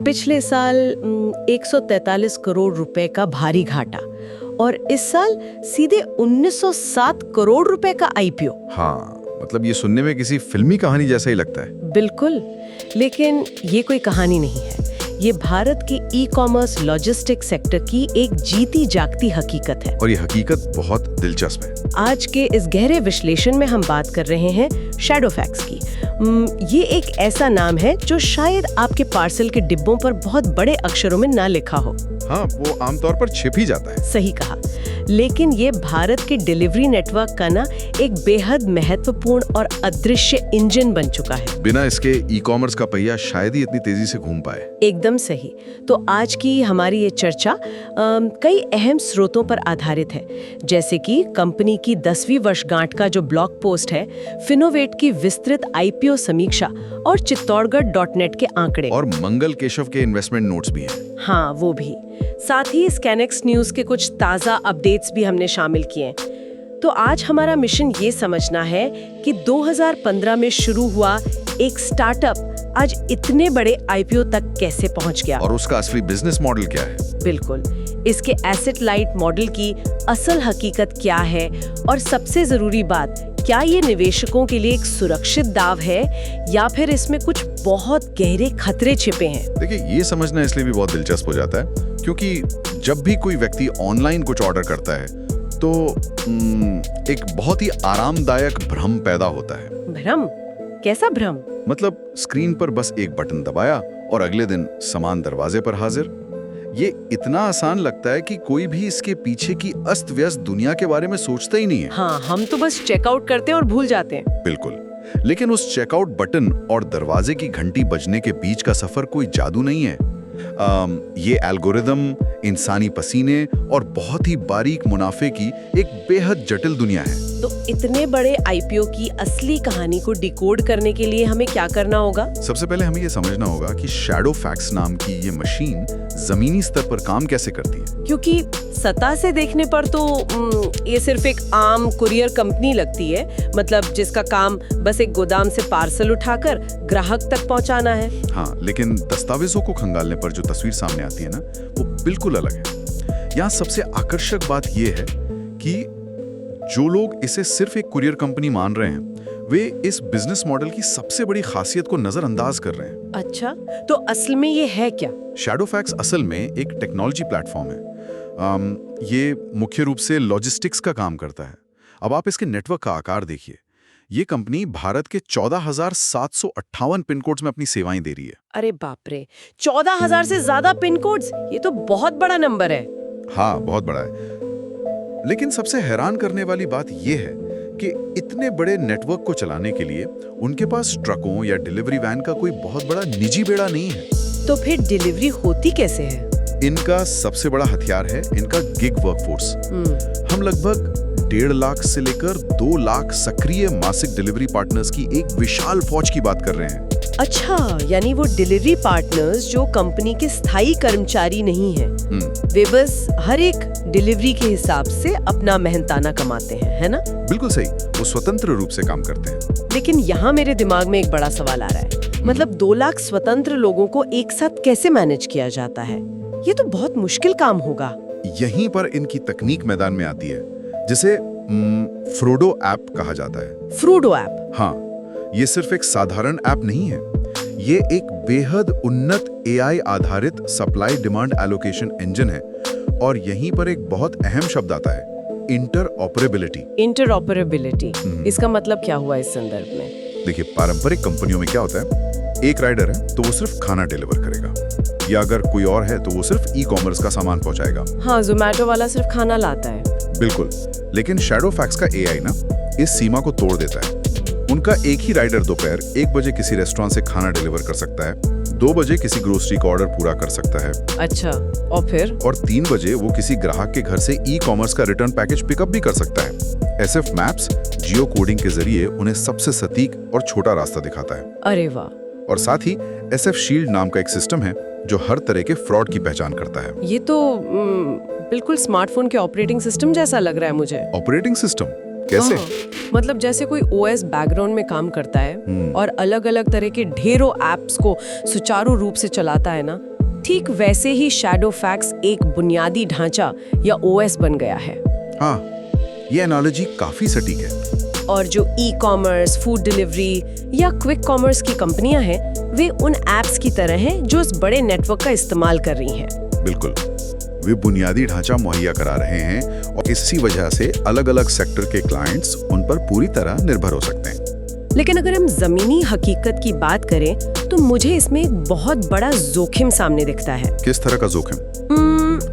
पिछले साल 143 करोड़ रुपए का भारी घाटा और इस साल सीधे 1907 करोड़ रुपए का आईपीओ। हाँ, मतलब ये सुनने में किसी फिल्मी कहानी जैसा ही लगता है। बिल्कुल, लेकिन ये कोई कहानी नहीं है। ये भारत की ई कॉमर्स लॉजिस्टिक सेक्टर की एक जीती जागती हकीकत है और ये हकीकत बहुत दिलचस्प है। आज के इस गहरे विश्लेषण में हम बात कर रहे हैं शैडोफैक्स की। ये एक ऐसा नाम है जो शायद आपके पार्सल के डिब्बों पर बहुत बड़े अक्षरों में ना लिखा हो। हाँ, वो आमतौर पर छिप ही जाता है। सही कहा, लेकिन ये भारत के डिलीवरी नेटवर्क का ना एक बेहद महत्वपूर्ण और अदृश्य इंजन बन चुका है। बिना इसके ई कॉमर्स का पहिया शायद ही इतनी तेजी से घूम पाए। एकदम सही। तो आज की हमारी ये चर्चा कई अहम स्रोतों पर आधारित है, जैसे कि कंपनी की 10वीं वर्षगांठ का जो ब्लॉग पोस्ट है, फिनोवेट की विस्तृत आईपीओ समीक्षा और चित्तौड़गढ़.net के आंकड़े और मंगल केशव के इन्वेस्टमेंट नोट्स भी हैं। हाँ, वो भी। साथ ही स्कैनेक्स न्यूज के कुछ ताज़ा अपडेट्स भी हमने शामिल किए हैं। तो आज हमारा मिशन ये समझना है कि 2015 में शुरू हुआ एक स्टार्टअप आज इतने बड़े आईपीओ तक कैसे पहुंच गया और उसका असली बिजनेस मॉडल क्या है। बिल्कुल, इसके एसेट लाइट मॉडल की असल हकीकत क्या है और सबसे जरूरी बात, क्या ये निवेशकों के लिए एक सुरक्षित दाव है या फिर इसमें कुछ बहुत गहरे खतरे छिपे हैं। देखिए, ये समझना इसलिए भी बहुत दिलचस्प हो जाता है क्योंकि जब भी कोई व्यक्ति ऑनलाइन कुछ ऑर्डर करता है तो एक बहुत ही आरामदायक भ्रम पैदा होता है। भ्रम? कैसा भ्रम? मतलब स्क्रीन पर बस एक बटन दबाया और अगले दिन सामान दरवाजे पर हाजिर। ये इतना आसान लगता है कि कोई भी इसके पीछे की अस्त व्यस्त दुनिया के बारे में सोचता ही नहीं है। हाँ, हम तो बस चेकआउट करते हैं और भूल जाते हैं। बिल्कुल, लेकिन उस चेकआउट बटन और दरवाजे की घंटी बजने के बीच का सफर कोई जादू नहीं है। ये एल्गोरिदम, इंसानी पसीने और बहुत ही बारीक मुनाफे की एक बेहद जटिल दुनिया है। तो इतने बड़े आईपीओ की असली कहानी को डिकोड करने के लिए हमें क्या करना होगा? सबसे पहले हमें ये समझना होगा कि शैडोफैक्स नाम की ये मशीन जमीनी स्तर पर काम कैसे करती है। क्योंकि सतह से देखने पर तो ये सिर्फ एक आम कुरियर कंपनी लगती है, मतलब जिसका काम बस एक गोदाम से पार्सल उठाकर ग्राहक तक पहुंचाना है। हाँ, लेकिन दस्तावेजों को खंगालने पर जो तस्वीर सामने आती है ना, वो बिल्कुल अलग है। यहाँ सबसे आकर्षक बात ये है कि जो लोग इसे सिर्फ एक कुरियर कंपनी मान रहे हैं, वे इस बिजनेस मॉडल की सबसे बड़ी खासियत को नजरअंदाज कर रहे हैं। अच्छा, तो असल में ये है क्या? शैडोफैक्स असल में एक टेक्नोलॉजी प्लेटफॉर्म है। ये मुख्य रूप से लॉजिस्टिक्स का काम करता है। अब आप इसके नेटवर्क का आकार देखिए। ये कंपनी भारत के 14,758 पिन कोड्स में अपनी सेवाएं दे रही है। अरे बाप रे, 14,000 से ज्यादा पिन कोड्स, ये तो बहुत बड़ा नंबर है। हाँ, बहुत बड़ा है। लेकिन सबसे हैरान करने वाली बात यह है कि इतने बड़े नेटवर्क को चलाने के लिए उनके पास ट्रकों या डिलीवरी वैन का कोई बहुत बड़ा निजी बेड़ा नहीं है। तो फिर डिलीवरी होती कैसे है? इनका सबसे बड़ा हथियार है इनका गिग वर्कफोर्स। हम लगभग 1.5 लाख से लेकर 2 लाख सक्रिय मासिक डिलीवरी पार्टनर्स की एक विशाल फौज की बात कर रहे हैं। अच्छा, यानी वो डिलीवरी पार्टनर्स जो कंपनी के स्थायी कर्मचारी नहीं हैं, वे बस हर एक डिलीवरी के हिसाब से अपना मेहनताना कमाते हैं, है ना? बिल्कुल सही, वो स्वतंत्र रूप से काम करते हैं। लेकिन यहाँ मेरे दिमाग में एक बड़ा सवाल आ रहा है, मतलब 2 लाख स्वतंत्र लोगों को एक साथ कैसे मैनेज किया जाता है? ये तो बहुत मुश्किल काम होगा। यहीं पर इनकी तकनीक मैदान में आती है, जिसे फ्रोडो ऐप कहा जाता है। फ्रूडो ऐप? हाँ, ये सिर्फ एक साधारण ऐप नहीं है। ये एक बेहद उन्नत AI आधारित सप्लाई डिमांड एलोकेशन इंजन है। और यहीं पर एक बहुत अहम शब्द आता है, इंटरऑपरेबिलिटी। इंटरऑपरेबिलिटी, इसका मतलब क्या हुआ इस संदर्भ में? देखिए, पारंपरिक कंपनियों में क्या होता है, एक राइडर है तो वो सिर्फ खाना डिलीवर करेगा, या अगर कोई और है तो वो सिर्फ ई कॉमर्स का सामान पहुंचाएगा। हाँ, जोमैटो वाला सिर्फ खाना लाता है। बिल्कुल, लेकिन शैडोफैक्स का AI ना इस सीमा को तोड़ देता है। उनका एक ही राइडर दोपहर 1 बजे किसी रेस्टोरेंट से खाना डिलीवर कर सकता है, 2 बजे किसी ग्रोसरी का ऑर्डर पूरा कर सकता है। अच्छा, और फिर? और 3 बजे वो किसी ग्राहक के घर से ई कॉमर्स का रिटर्न पैकेज पिकअप भी कर सकता है। SF मैप्स जियो कोडिंग के जरिए उन्हें सबसे सटीक और छोटा रास्ता दिखाता है। अरे वाह। और साथ ही SF शील्ड नाम का एक सिस्टम है जो हर तरह के फ्रॉड की पहचान करता है। ये तो बिल्कुल स्मार्टफोन के ऑपरेटिंग सिस्टम जैसा लग रहा है मुझे। ऑपरेटिंग सिस्टम कैसे? मतलब जैसे कोई OS बैकग्राउंड में काम करता है और अलग अलग तरह के ढेरों एप्स को सुचारू रूप से चलाता है ना, ठीक वैसे ही शैडोफैक्स एक बुनियादी ढांचा या ओएस बन गया है। हाँ, ये एनालॉजी काफी सटीक है। और जो ई कॉमर्स, फूड डिलीवरी या क्विक कॉमर्स की कंपनियां हैं, वे उन एप्स की तरह हैं जो इस बड़े नेटवर्क का इस्तेमाल कर रही हैं। बिल्कुल, वे बुनियादी ढांचा मुहैया करा रहे हैं और इसी वजह से अलग-अलग सेक्टर के क्लाइंट्स उन पर पूरी तरह निर्भर हो सकते हैं। लेकिन अगर हम जमीनी हकीकत की बात करें तो मुझे इसमें एक बहुत बड़ा जोखिम सामने दिखता है। किस तरह का जोखिम?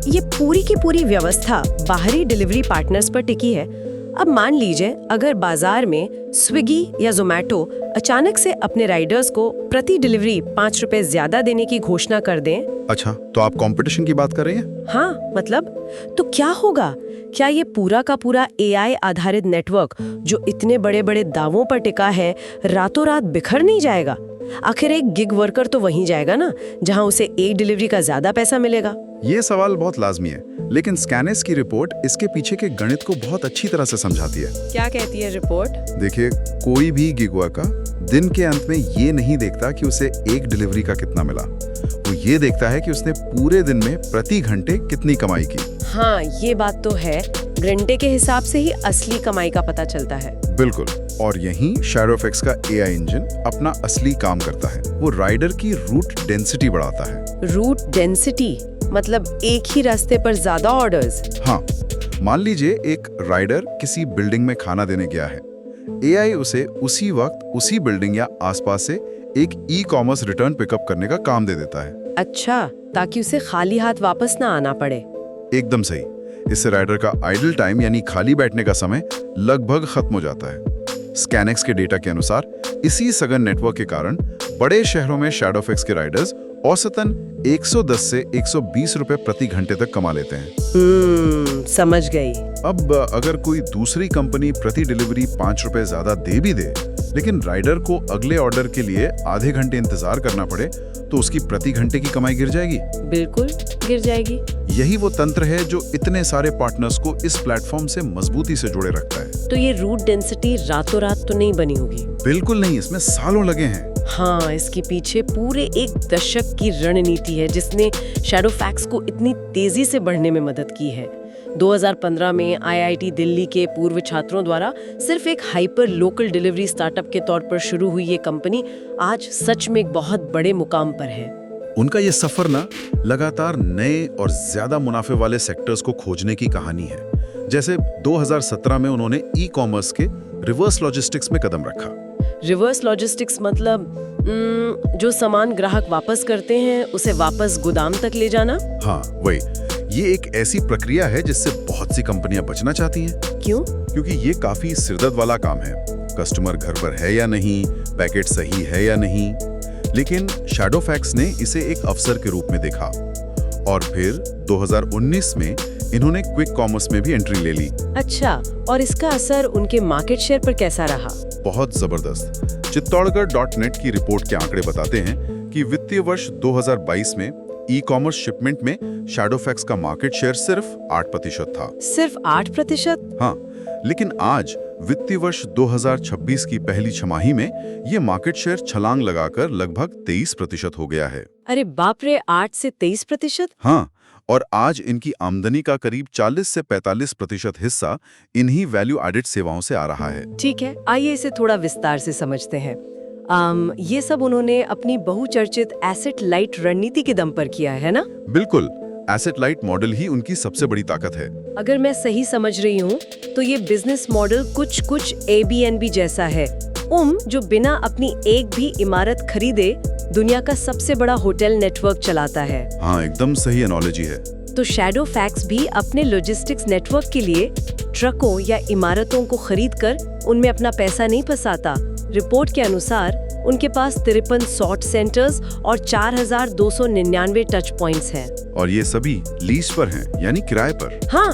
ये पूरी की पूरी व्यवस्था बाहरी डिलीवरी पार्टनर्स पर टिकी है। अब मान लीजिए अगर बाजार में स्विगी या जोमैटो अचानक से अपने राइडर्स को प्रति डिलीवरी 5 रुपए ज्यादा देने की घोषणा कर दें। अच्छा, तो आप कंपटीशन की बात कर रहे हैं? हाँ, मतलब तो क्या होगा? क्या ये पूरा का पूरा एआई आधारित नेटवर्क जो इतने बड़े बड़े दावों पर टिका है रातों रात बिखर नहीं जाएगा? आखिर एक गिग वर्कर तो वहीं जाएगा ना जहां उसे एक डिलीवरी का ज्यादा पैसा मिलेगा। ये सवाल बहुत लाजमी है, लेकिन स्कैनेस की रिपोर्ट इसके पीछे के गणित को बहुत अच्छी तरह से समझाती है। क्या कहती है रिपोर्ट? देखिए, कोई भी गिग वर्कर दिन के अंत में ये नहीं देखता कि उसे एक डिलीवरी का कितना मिला, वो ये देखता है कि उसने पूरे दिन में प्रति घंटे कितनी कमाई की। हाँ, ये बात तो है। घंटे के हिसाब से ही असली कमाई का पता चलता है। बिल्कुल, और यहीं शैडोफैक्स का एआई इंजन अपना असली काम करता है। वो राइडर की रूट डेंसिटी बढ़ाता है। रूट डेंसिटी मतलब एक ही रास्ते पर ज्यादा ऑर्डर्स? हाँ, मान लीजिए एक राइडर किसी बिल्डिंग में खाना देने गया है। एआई उसे उसी वक्त उसी बिल्डिंग या आसपास से एक ई कॉमर्स रिटर्न पिकअप करने का काम दे देता है। अच्छा, ताकि उसे खाली हाथ वापस ना आना पड़े। एकदम सही। इससे राइडर का आइडल टाइम यानी खाली बैठने का समय लगभग खत्म हो जाता है। स्कैनेक्स के डेटा के अनुसार इसी सघन नेटवर्क के कारण बड़े शहरों में शैडोफैक्स के राइडर्स औसतन 110 से 120 रुपए प्रति घंटे तक कमा लेते हैं। समझ गई। अब अगर कोई दूसरी कंपनी प्रति डिलीवरी 5 रुपए ज्यादा दे भी दे, लेकिन राइडर को अगले ऑर्डर के लिए आधे घंटे इंतजार करना पड़े, तो उसकी प्रति घंटे की कमाई गिर जाएगी। बिल्कुल गिर जाएगी। यही वो तंत्र है जो इतने सारे पार्टनर्स को इस प्लेटफॉर्म से मजबूती से जोड़े रखता है। तो ये रूट डेंसिटी रातों रात तो नहीं बनी होगी? बिल्कुल नहीं, इसमें सालों लगे हैं। हाँ, इसके पीछे पूरे एक दशक की रणनीति है जिसने शैडोफैक्स को इतनी तेजी से बढ़ने में मदद की है। 2015 में आईआईटी दिल्ली के पूर्व छात्रों द्वारा सिर्फ एक हाइपर लोकल डिलीवरी स्टार्टअप के तौर पर शुरू हुई ये कंपनी आज सच में एक बहुत बड़े मुकाम पर है। उनका ये सफर ना लगातार नए और ज्यादा मुनाफे वाले सेक्टर्स को खोजने की कहानी है। जैसे 2017 में उन्होंने ई कॉमर्स के रिवर्स लॉजिस्टिक्स में कदम रखा। रिवर्स लॉजिस्टिक्स मतलब जो सामान ग्राहक वापस करते हैं उसे वापस गोदाम तक ले जाना? हाँ, वही। ये एक ऐसी प्रक्रिया है जिससे बहुत सी कंपनियां बचना चाहती हैं। क्यों? क्योंकि ये काफी सिरदर्द वाला काम है। कस्टमर घर पर है या नहीं, पैकेट सही है या नहीं। लेकिन शैडोफैक्स ने इसे एक अवसर के रूप में देखा और फिर 2019 में इन्होंने क्विक कॉमर्स में भी एंट्री ले ली। अच्छा, और इसका असर उनके मार्केट शेयर पर कैसा रहा? बहुत जबरदस्त। चित्तौड़गढ़.net की रिपोर्ट के आंकड़े बताते हैं कि वित्तीय वर्ष 2022 में ई कॉमर्स शिपमेंट में शैडोफैक्स का मार्केट शेयर सिर्फ 8% था। सिर्फ 8%? हाँ, लेकिन आज वित्तीय वर्ष 2026 की पहली छमाही में ये मार्केट शेयर छलांग लगाकर लगभग 23% हो गया है। अरे बाप रे, 8 से 23%? हाँ, और आज इनकी आमदनी का करीब 40 से 45% हिस्सा इन्हीं वैल्यू एडेड सेवाओं से आ रहा है। ठीक है, आइए इसे थोड़ा विस्तार से समझते हैं। ये सब उन्होंने अपनी बहुचर्चित एसेट लाइट रणनीति के दम पर किया है ना? बिल्कुल, एसेट लाइट मॉडल ही उनकी सबसे बड़ी ताकत है। अगर मैं सही समझ रही हूँ तो ये बिजनेस मॉडल कुछ Airbnb जैसा है, जो बिना अपनी एक भी इमारत खरीदे दुनिया का सबसे बड़ा होटल नेटवर्क चलाता है। हाँ, एकदम सही एनालॉजी है। तो शैडोफैक्स भी अपने लॉजिस्टिक्स नेटवर्क के लिए ट्रकों या इमारतों को खरीदकर उनमें अपना पैसा नहीं फंसाता। रिपोर्ट के अनुसार उनके पास 53 सॉर्ट सेंटर्स और 4299 टच पॉइंट्स हैं। और ये सभी लीज पर हैं, यानी किराए पर। हाँ,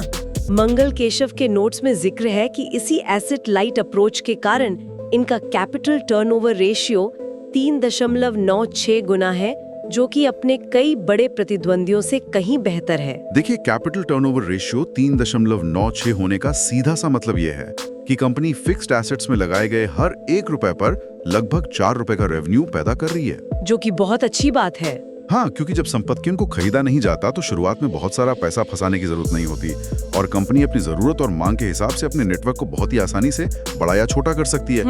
मंगल केशव के नोट्स में जिक्र है कि इसी एसेट लाइट अप्रोच के कारण इनका कैपिटल टर्नओवर रेशियो 3.96 गुना है, जो कि अपने कई बड़े प्रतिद्वंदियों से कहीं बेहतर है। देखिए, कैपिटल टर्नओवर रेशियो 3.96 होने का सीधा सा मतलब ये है कि कंपनी फिक्स्ड एसेट्स में लगाए गए हर 1 रुपए पर लगभग 4 रुपए का रेवेन्यू पैदा कर रही है। जो कि बहुत अच्छी बात है। हाँ, क्योंकि जब संपत्तियों को खरीदा नहीं जाता तो शुरुआत में बहुत सारा पैसा फंसाने की जरूरत नहीं होती और कंपनी अपनी जरूरत और मांग के हिसाब से अपने नेटवर्क को बहुत ही आसानी से बड़ा या छोटा कर सकती है।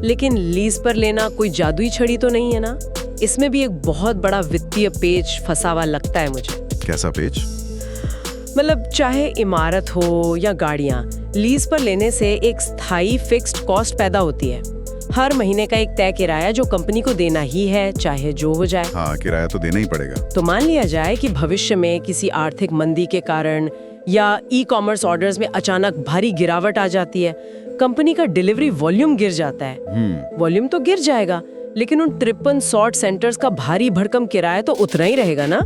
लेकिन लीज पर लेना कोई जादुई छड़ी तो नहीं है ना? इसमें भी एक बहुत बड़ा वित्तीय पेच फंसा हुआ लगता है मुझे। कैसा पेच? मतलब चाहे इमारत हो या गाड़ियां, लीज पर लेने से एक स्थायी फिक्स्ड कॉस्ट पैदा होती है। हर महीने का एक तय किराया जो कंपनी को देना ही है, चाहे जो हो जाए। हाँ, किराया तो देना ही पड़ेगा। तो मान लिया जाए कि भविष्य में किसी आर्थिक मंदी के कारण या ई-कॉमर्स ऑर्डर्स में अचानक भारी गिरावट आ जाती है, कंपनी का डिलीवरी वॉल्यूम गिर जाता है। वॉल्यूम तो गिर जाएगा, लेकिन उन 53 सॉर्ट सेंटर्स का भारी भरकम किराया तो उतना ही रहेगा ना।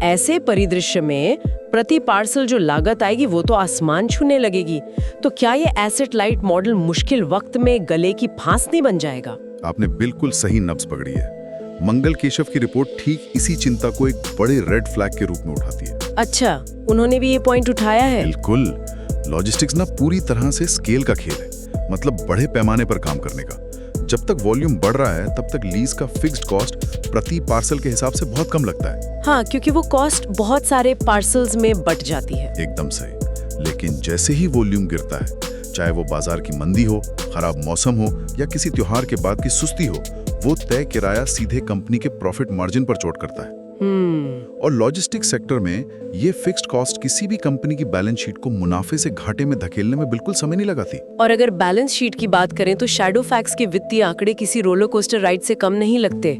ऐसे परिदृश्य में प्रति पार्सल जो लागत आएगी वो तो आसमान छूने लगेगी। तो क्या ये एसेट लाइट मॉडल मुश्किल वक्त में गले की फांस नहीं बन जाएगा? आपने बिल्कुल सही नब्ज पकड़ी है। मंगल केशव की रिपोर्ट ठीक इसी चिंता को एक बड़े रेड फ्लैग के रूप में उठाती है। अच्छा, उन्होंने भी ये पॉइंट उठाया है? बिल्कुल। लॉजिस्टिक्स ना पूरी तरह से स्केल का खेल है, मतलब बड़े पैमाने पर काम करने का। जब तक वॉल्यूम बढ़ रहा है तब तक लीज का फिक्स्ड कॉस्ट प्रति पार्सल के हिसाब से बहुत कम लगता है। हाँ, क्योंकि वो कॉस्ट बहुत सारे पार्सल्स में बट जाती है। एकदम सही। लेकिन जैसे ही वॉल्यूम गिरता है, चाहे वो बाजार की मंदी हो, खराब मौसम हो या किसी त्योहार के बाद की सुस्ती हो, वो तय किराया सीधे कंपनी के प्रॉफिट मार्जिन पर चोट करता है। और लॉजिस्टिक्स सेक्टर में ये फिक्स्ड कॉस्ट किसी भी कंपनी की बैलेंस शीट को मुनाफे से घाटे में धकेलने में बिल्कुल समय नहीं लगाती। और अगर बैलेंस शीट की बात करें तो शैडो फैक्स के वित्तीय आंकड़े किसी रोलर कोस्टर राइड से कम नहीं लगते।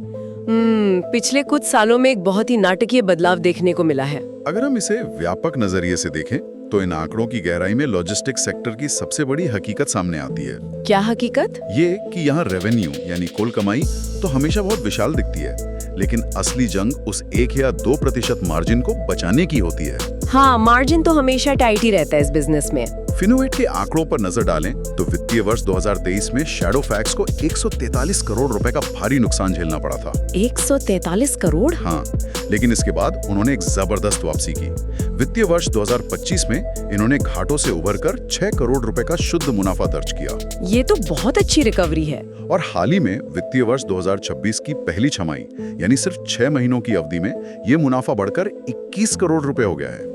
पिछले कुछ सालों में एक बहुत ही नाटकीय बदलाव देखने को मिला है। अगर हम इसे व्यापक नजरिए से देखें तो इन आंकड़ों की गहराई में लॉजिस्टिक्स सेक्टर की सबसे बड़ी हकीकत सामने आती है। क्या हकीकत? ये कि यहाँ रेवेन्यू यानी कुल कमाई तो हमेशा बहुत विशाल दिखती है, लेकिन असली जंग उस 1 या 2% मार्जिन को बचाने की होती है। हाँ, मार्जिन तो हमेशा टाइट ही रहता है इस बिजनेस में। फिनोवेट के आंकड़ों पर नजर डालें तो वित्तीय वर्ष 2023 में शैडो फैक्स को 143 करोड़ रुपए का भारी नुकसान झेलना पड़ा था। 143 करोड़? हाँ, लेकिन इसके बाद उन्होंने एक जबरदस्त वापसी की। वित्तीय वर्ष 2025 में इन्होंने घाटों से उबरकर 6 करोड़ रुपए का शुद्ध मुनाफा दर्ज किया। ये तो बहुत अच्छी रिकवरी है। और हाल ही में वित्तीय वर्ष 2026 की पहली छमाही यानी सिर्फ 6 महीनों की अवधि में ये मुनाफा बढ़कर 21 करोड़ रुपए हो गया है।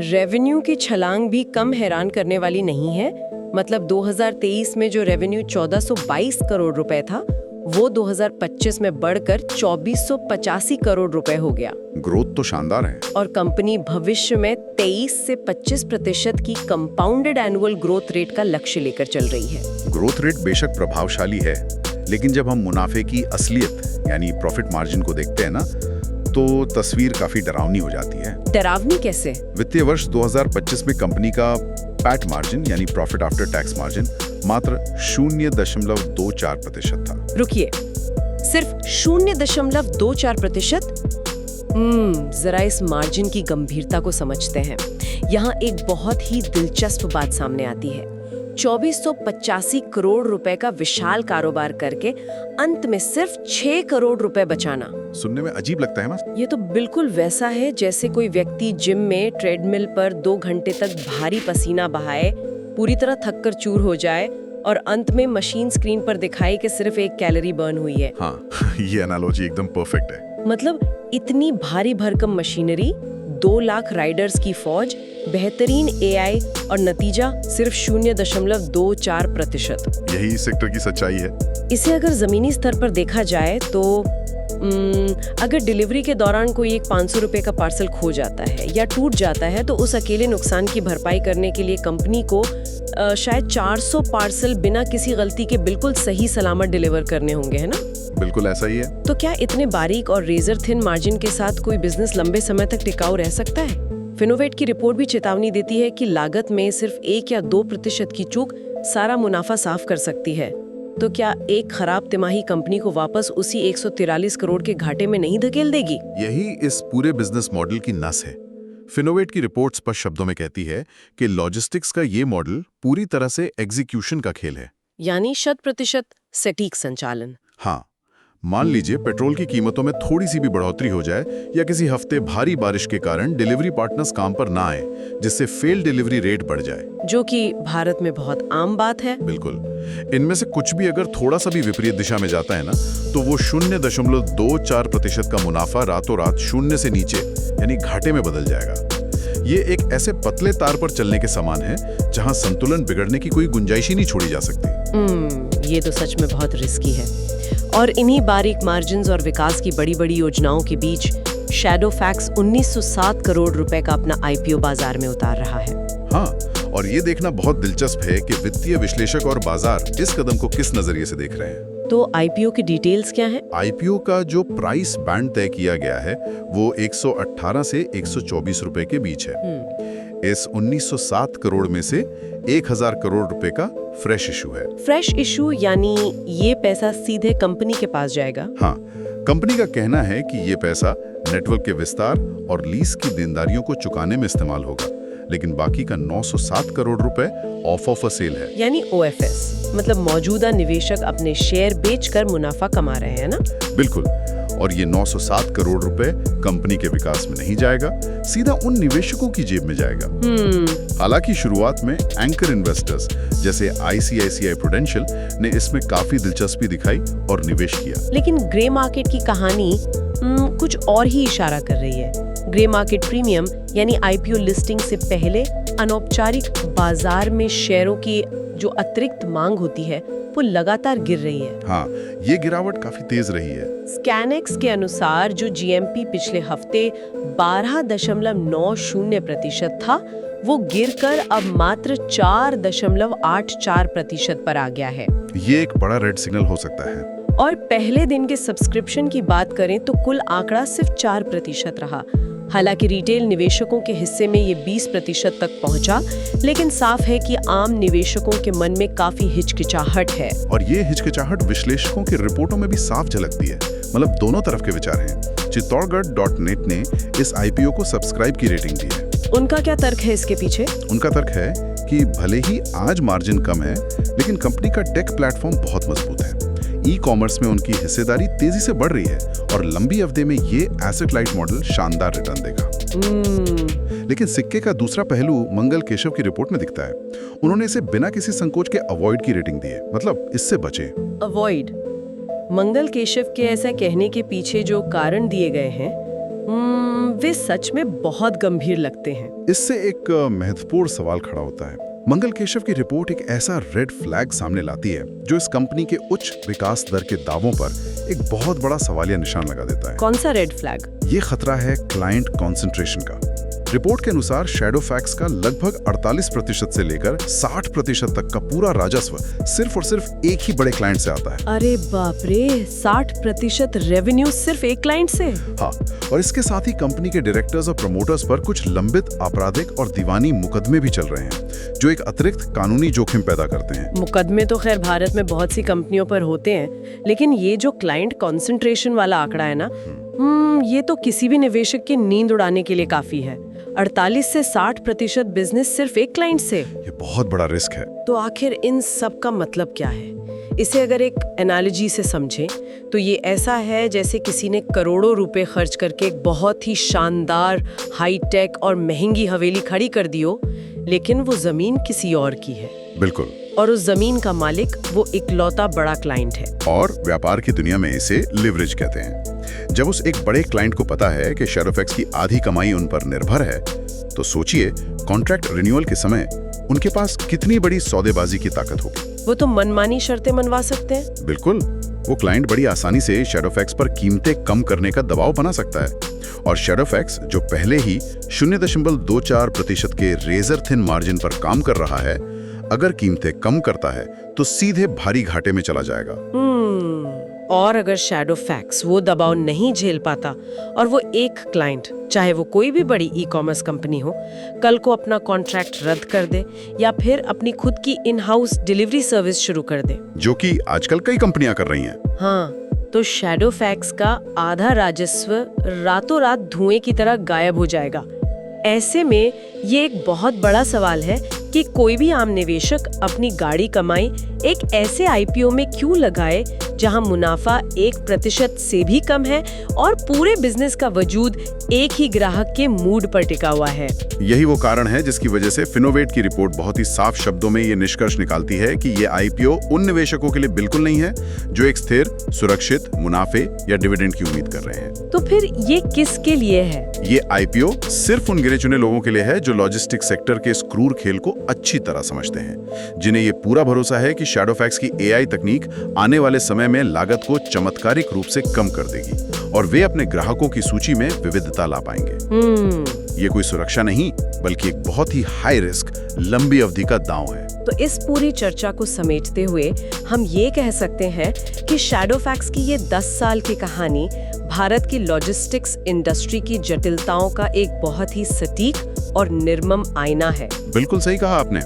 रेवेन्यू की छलांग भी कम हैरान करने वाली नहीं है। मतलब 2023 में जो रेवेन्यू 1422 करोड़ रुपए था, वो 2025 में बढ़कर 2485 करोड़ रुपए हो गया। ग्रोथ तो शानदार है। और कंपनी भविष्य में 23 से 25% की कंपाउंडेड एनुअल ग्रोथ रेट का लक्ष्य लेकर चल रही है। ग्रोथ रेट बेशक प्रभावशाली है, लेकिन जब हम मुनाफे की असलियत यानी प्रॉफिट मार्जिन को देखते हैं ना, तो तस्वीर काफी डरावनी हो जाती है। डरावनी कैसे? वित्तीय वर्ष 2025 में कंपनी का पैट मार्जिन यानी प्रॉफिट आफ्टर टैक्स मार्जिन मात्र 0.24% था। रुकिए, सिर्फ 0.24%? जरा इस मार्जिन की गंभीरता को समझते हैं। यहाँ एक बहुत ही दिलचस्प बात सामने आती है। 2485 करोड़ रुपए का विशाल कारोबार करके अंत में सिर्फ 6 करोड़ रुपए बचाना। सुनने में अजीब लगता है ना? ये तो बिल्कुल वैसा है जैसे कोई व्यक्ति जिम में ट्रेडमिल पर 2 घंटे तक भारी पसीना बहाए, पूरी तरह थक कर चूर हो जाए और अंत में मशीन स्क्रीन पर दिखाए कि सिर्फ 1 कैलोरी बर्न हुई है। हाँ, ये एनालॉजी एकदम परफेक्ट है। मतलब इतनी भारी भरकम मशीनरी, 2 लाख राइडर्स की फौज, बेहतरीन एआई और नतीजा सिर्फ 0.24%। यही सेक्टर की सच्चाई है। इसे अगर जमीनी स्तर पर देखा जाए तो अगर डिलीवरी के दौरान कोई एक 500 रुपए का पार्सल खो जाता है या टूट जाता है तो उस अकेले नुकसान की भरपाई करने के लिए कंपनी को शायद 400 पार्सल बिना किसी गलती के बिल्कुल सही सलामत डिलीवर करने होंगे, है ना? बिल्कुल ऐसा ही है। तो क्या इतने बारीक और रेजर थिन मार्जिन के साथ कोई बिजनेस लंबे समय तक टिकाऊ रह सकता है? फिनोवेट की रिपोर्ट भी चेतावनी देती है कि लागत में सिर्फ 1 या 2% की चूक सारा मुनाफा साफ कर सकती है। तो क्या एक खराब तिमाही कंपनी को वापस उसी 143 करोड़ के घाटे में नहीं धकेल देगी? यही इस पूरे बिजनेस मॉडल की नस है। फिनोवेट की रिपोर्ट स्पष्ट शब्दों में कहती है कि लॉजिस्टिक्स का ये मॉडल पूरी तरह से एग्जीक्यूशन का खेल है, यानी 100% सटीक संचालन। हाँ, मान लीजिए पेट्रोल की कीमतों में थोड़ी सी भी बढ़ोतरी हो जाए या किसी हफ्ते भारी बारिश के कारण डिलीवरी पार्टनर्स काम पर ना आए, जिससे फेल डिलीवरी रेट बढ़ जाए, जो कि भारत में बहुत आम बात है। बिल्कुल। इनमें से कुछ भी अगर थोड़ा सा भी विपरीत दिशा में जाता है ना, तो वो 0.24% का मुनाफा रातों रात शून्य से नीचे यानी घाटे में बदल जाएगा। ये एक ऐसे पतले तार पर चलने के समान है जहां संतुलन बिगड़ने की कोई गुंजाइश ही नहीं छोड़ी जा सकती। ये तो सच में बहुत रिस्की है। और इन्हीं बारीक मार्जिन्स और विकास की बड़ी बड़ी योजनाओं के बीच शैडोफैक्स 1907 करोड़ रुपए का अपना आईपीओ बाजार में उतार रहा है। हाँ, और ये देखना बहुत दिलचस्प है कि वित्तीय विश्लेषक और बाजार इस कदम को किस नजरिए से देख रहे हैं। तो आईपीओ की डिटेल्स क्या हैं? आईपीओ का जो प्राइस बैंड तय किया गया है वो 118 से 124 रुपए के बीच है। इस 1907 करोड़ में से 1000 करोड़ रुपए का फ्रेश इशू है। फ्रेश इशू यानी ये पैसा सीधे कंपनी के पास जाएगा? हाँ, कंपनी का कहना है कि ये पैसा नेटवर्क के विस्तार और लीज की देनदारियों को चुकाने में इस्तेमाल होगा, लेकिन बाकी का 907 करोड़ रुपए ऑफ सेल है, यानी ओएफएस, मतलब मौजूदा निवेशक अपने शेयर बेचकर मुनाफा कमा रहे हैं ना? बिल्कुल। और ये 907 करोड़ रुपए कंपनी के विकास में नहीं जाएगा, सीधा उन निवेशकों की जेब में जाएगा। हालांकि शुरुआत में एंकर इन्वेस्टर्स जैसे आईसीआईसीआई प्रूडेंशियल ने इसमें काफी दिलचस्पी दिखाई और निवेश किया। लेकिन ग्रे मार्केट की कहानी कुछ और ही इशारा कर रही है। ग्रे मार्केट प्रीमियम यानी आईपीओ लिस्टिंग से पहले अनौपचारिक बाजार में शेयरों की जो अतिरिक्त मांग होती है वो लगातार गिर रही है। हाँ, ये गिरावट काफी तेज रही है। स्कैनेक्स के अनुसार जो जीएमपी पिछले हफ्ते 12.90% था, वो गिरकर अब मात्र 4.84% पर आ गया है। ये एक बड़ा रेड सिग्नल हो सकता है। और पहले दिन के सब्सक्रिप्शन की बात करें तो कुल आंकड़ा सिर्फ 4% रहा। हालांकि रिटेल निवेशकों के हिस्से में ये 20% तक पहुंचा, लेकिन साफ है कि आम निवेशकों के मन में काफी हिचकिचाहट है। और ये हिचकिचाहट विश्लेषकों की रिपोर्टों में भी साफ झलकती है। मतलब दोनों तरफ के विचार हैं। चित्तौड़गढ़.net ने इस आईपीओ को सब्सक्राइब की रेटिंग दी है। उनका क्या तर्क है इसके पीछे? उनका तर्क है कि भले ही आज मार्जिन कम है, लेकिन कंपनी का टेक प्लेटफॉर्म बहुत मजबूत है। ई कॉमर्स में उनकी हिस्सेदारी तेजी से बढ़ रही है और लंबी अवधि में ये एसेट लाइट मॉडल शानदार रिटर्न देगा। लेकिन सिक्के का दूसरा पहलू मंगल केशव की रिपोर्ट में दिखता है। उन्होंने इसे बिना किसी संकोच के अवॉइड की रेटिंग दी है, मतलब इससे बचे। अवॉइड? मंगल केशव के ऐसा कहने के पीछे जो कारण दिए गए हैं वे सच में बहुत गंभीर लगते हैं। इससे एक महत्वपूर्ण सवाल खड़ा होता है। मंगल केशव की रिपोर्ट एक ऐसा रेड फ्लैग सामने लाती है जो इस कंपनी के उच्च विकास दर के दावों पर एक बहुत बड़ा सवालिया निशान लगा देता है। कौन सा रेड फ्लैग? ये खतरा है क्लाइंट कॉन्सेंट्रेशन का। रिपोर्ट के अनुसार शैडोफैक्स का लगभग 48% से लेकर 60% तक का पूरा राजस्व सिर्फ और सिर्फ एक ही बड़े क्लाइंट से आता है। अरे बाप रे, 60% रेवेन्यू सिर्फ एक क्लाइंट से? हाँ, और इसके साथ ही कंपनी के डायरेक्टर्स और प्रमोटर्स पर कुछ लंबित आपराधिक और दीवानी मुकदमे भी चल रहे हैं, जो एक अतिरिक्त कानूनी जोखिम पैदा करते हैं। मुकदमे तो खैर भारत में बहुत सी कंपनियों पर होते हैं, लेकिन ये जो क्लाइंट कॉन्सेंट्रेशन वाला आंकड़ा है ना, ये तो किसी भी निवेशक की नींद उड़ाने के लिए काफी है। 48 से 60% बिजनेस सिर्फ एक क्लाइंट से, ये बहुत बड़ा रिस्क है। तो आखिर इन सब का मतलब क्या है? इसे अगर एक एनालॉजी से समझें तो ये ऐसा है जैसे किसी ने करोड़ों रुपए खर्च करके एक बहुत ही शानदार, हाईटेक और महंगी हवेली खड़ी कर दी हो, लेकिन वो जमीन किसी और की है। बिल्कुल। और उस जमीन का मालिक वो इकलौता बड़ा क्लाइंट है। और व्यापार की दुनिया में इसे लिवरेज कहते हैं। जब उस एक बड़े क्लाइंट को पता है कि शैडोफैक्स की आधी कमाई उन पर निर्भर है, तो सोचिए कॉन्ट्रैक्ट रिन्यूअल के समय उनके पास कितनी बड़ी सौदेबाजी की ताकत होगी। वो तो मनमानी शर्तें मनवा सकते हैं। बिल्कुल, वो क्लाइंट बड़ी आसानी से शैडोफैक्स पर कीमतें कम करने का दबाव बना सकता है। और शैडोफैक्स जो पहले ही 0.24% के रेजर थिन मार्जिन पर काम कर रहा है, अगर कीमतें कम करता है तो सीधे भारी घाटे में चला जाएगा। और अगर शैडोफैक्स वो दबाव नहीं झेल पाता और वो एक क्लाइंट, चाहे वो कोई भी बड़ी ई कॉमर्स कंपनी हो, कल को अपना कॉन्ट्रैक्ट रद्द कर दे या फिर अपनी खुद की इन हाउस डिलीवरी सर्विस शुरू कर दे, जो कि आजकल कई कंपनियां कर रही हैं। हाँ, तो शैडोफैक्स का आधा राजस्व रातों रात धुएं की तरह गायब हो जाएगा। ऐसे में ये एक बहुत बड़ा सवाल है कि कोई भी आम निवेशक अपनी गाड़ी कमाई एक ऐसे आईपीओ में क्यों लगाए जहां मुनाफा 1% से भी कम है और पूरे बिजनेस का वजूद एक ही ग्राहक के मूड पर टिका हुआ है। यही वो कारण है जिसकी वजह से फिनोवेट की रिपोर्ट बहुत ही साफ शब्दों में ये निष्कर्ष निकालती है कि ये आईपीओ उन निवेशकों के लिए बिल्कुल नहीं है जो एक स्थिर, सुरक्षित मुनाफे या डिविडेंड की उम्मीद कर रहे हैं। तो फिर ये किसके लिए है? ये आईपीओ सिर्फ उन गिने चुने लोगों के लिए है जो लॉजिस्टिक सेक्टर के इस क्रूर खेल को अच्छी तरह समझते हैं, जिन्हें ये पूरा भरोसा है कि शैडोफैक्स की एआई तकनीक आने वाले समय में लागत को चमत्कारिक रूप से कम कर देगी और वे अपने ग्राहकों की सूची में विविधता ला पाएंगे। ये कोई सुरक्षा नहीं बल्कि एक बहुत ही हाई रिस्क, लंबी अवधि का दांव है। तो इस पूरी चर्चा को समेटते हुए हम ये कह सकते हैं कि शैडोफैक्स की ये 10 साल की कहानी भारत की लॉजिस्टिक्स इंडस्ट्री की जटिलताओं का एक बहुत ही सटीक और निर्मम आईना है। बिल्कुल सही कहा आपने।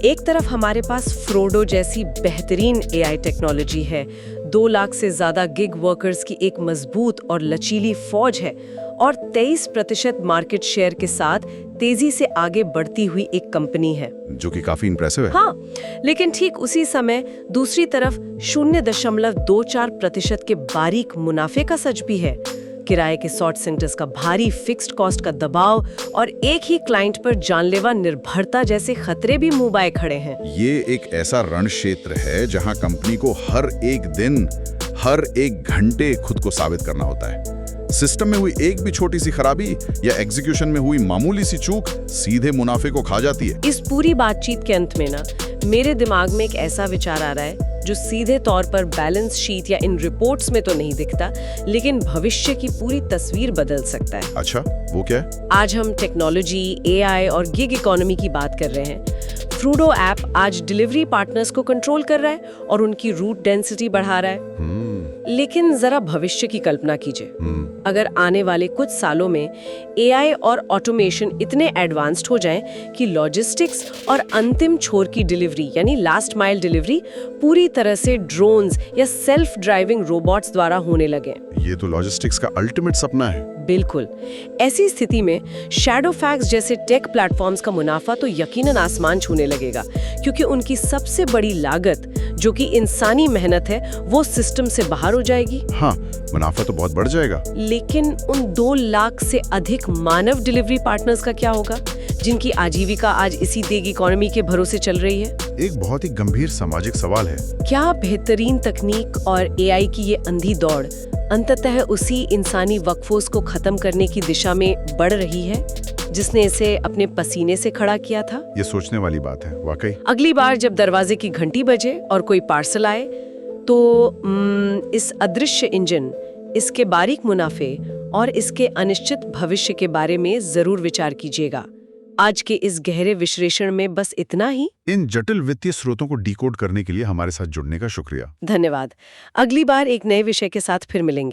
एक तरफ हमारे पास फ्रोडो जैसी बेहतरीन एआई टेक्नोलॉजी है, 2 लाख से ज्यादा गिग वर्कर्स की एक मजबूत और लचीली फौज है और 23% मार्केट शेयर के साथ तेजी से आगे बढ़ती हुई एक कंपनी है, जो कि काफी इंप्रेसिव है। हाँ, लेकिन ठीक उसी समय दूसरी तरफ 0.24% के बारीक मुनाफे का सच भी है। किराए के सॉर्ट सेंटर्स का भारी फिक्स्ड कॉस्ट का दबाव और एक ही क्लाइंट पर जानलेवा निर्भरता जैसे खतरे भी मुंह बाए खड़े हैं। ये एक ऐसा रण क्षेत्र है जहां कंपनी को हर एक दिन, हर एक घंटे खुद को साबित करना होता है। सिस्टम में हुई एक भी छोटी सी खराबी या एग्जीक्यूशन में हुई मामूली सी चूक सीधे मुनाफे को खा जाती है। इस पूरी बातचीत के अंत में ना मेरे दिमाग में एक ऐसा विचार आ रहा है जो सीधे तौर पर बैलेंस शीट या इन रिपोर्ट्स में तो नहीं दिखता, लेकिन भविष्य की पूरी तस्वीर बदल सकता है। अच्छा, वो क्या है? आज हम टेक्नोलॉजी, एआई और गिग इकोनॉमी की बात कर रहे हैं। फ्रूडो ऐप आज डिलीवरी पार्टनर्स को कंट्रोल कर रहा है और उनकी रूट डेंसिटी बढ़ा रहा है। लेकिन जरा भविष्य की कल्पना कीजिए, अगर आने वाले कुछ सालों में एआई और ऑटोमेशन इतने एडवांस्ड हो जाएं कि लॉजिस्टिक्स और अंतिम छोर की डिलीवरी यानी लास्ट माइल डिलीवरी पूरी तरह से ड्रोन्स या सेल्फ ड्राइविंग रोबोट्स द्वारा होने लगे। ये तो लॉजिस्टिक्स का अल्टीमेट सपना है। बिल्कुल। ऐसी स्थिति में शैडोफैक्स जैसे टेक प्लेटफॉर्म्स का मुनाफा तो यकीनन आसमान छूने लगेगा, क्योंकि उनकी सबसे बड़ी लागत जो कि इंसानी मेहनत है वो सिस्टम से बाहर हो जाएगी। हाँ, मुनाफा तो बहुत बढ़ जाएगा। लेकिन उन 2 लाख से अधिक मानव डिलीवरी पार्टनर्स का क्या होगा, जिनकी आजीविका आज इसी गिग इकोनॉमी के भरोसे चल रही है? एक बहुत ही गंभीर सामाजिक सवाल है। क्या बेहतरीन तकनीक और एआई की ये अंधी दौड़ अंततः उसी इंसानी वर्कफोर्स को खत्म करने की दिशा में बढ़ रही है जिसने इसे अपने पसीने से खड़ा किया था? ये सोचने वाली बात है, वाकई। अगली बार जब दरवाजे की घंटी बजे और कोई पार्सल आए तो इस अदृश्य इंजन, इसके बारीक मुनाफे और इसके अनिश्चित भविष्य के बारे में जरूर विचार कीजिएगा। आज के इस गहरे विश्लेषण में बस इतना ही। इन जटिल वित्तीय स्रोतों को डिकोड करने के लिए हमारे साथ जुड़ने का शुक्रिया। धन्यवाद। अगली बार एक नए विषय के साथ फिर मिलेंगे।